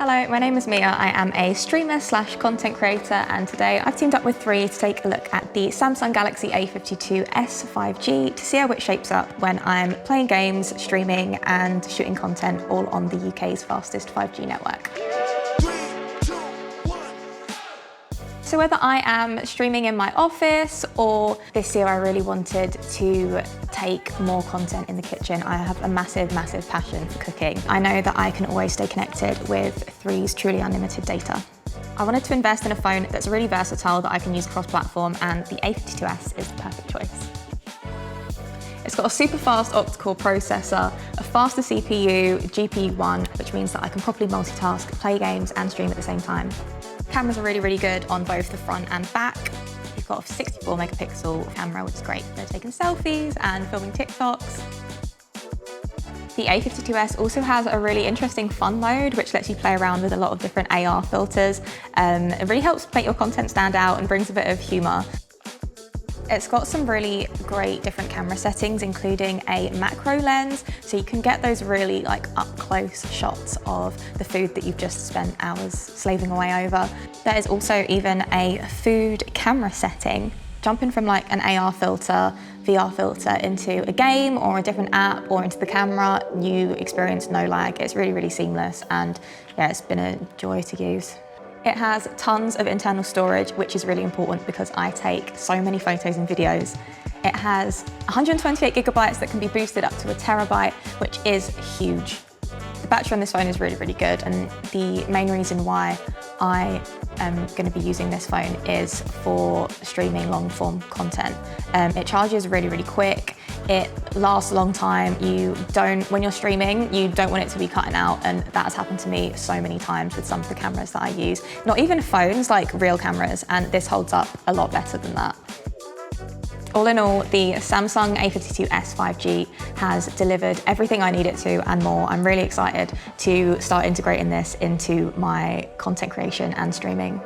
Hello, my name is Mia. I am a streamer slash content creator, and today I've teamed up with three to take a look at the Samsung Galaxy A52s 5G to see how it shapes up when I'm playing games, streaming and shooting content all on the UK's fastest 5G network. So whether I am streaming in my office or this year I really wanted to take more content in the kitchen, I have a massive passion for cooking. I know that I can always stay connected with 3's truly unlimited data. I wanted to invest in a phone that's really versatile that I can use cross-platform, and the A52s is the perfect choice. It's got a super fast octa-core processor, a faster CPU, GPU 1, which means that I can properly multitask, play games and stream at the same time. Cameras are really good on both the front and back. You've got a 64 megapixel camera, which is great for taking selfies and filming TikToks. The A52s also has a really interesting fun mode, which lets you play around with a lot of different AR filters. It really helps make your content stand out and brings a bit of humour. It's got some really great different camera settings, including a macro lens, so you can get those really up-close shots of the food that you've just spent hours slaving away over. There is also even a food camera setting. Jumping from an AR filter, VR filter into a game or a different app or into the camera, you experience no lag. It's really seamless, and yeah, it's been a joy to use. It has tons of internal storage, which is really important because I take so many photos and videos. It has 128 gigabytes that can be boosted up to 1 terabyte, which is huge. The battery on this phone is really good, and the main reason why I am going to be using this phone is for streaming long form content. It charges really quick. It lasts a long time. When you're streaming, you don't want it to be cutting out, and that has happened to me so many times with some of the cameras that I use. Not even phones, like real cameras, and this holds up a lot better than that. All in all, the Samsung A52s 5G has delivered everything I need it to and more. I'm really excited to start integrating this into my content creation and streaming.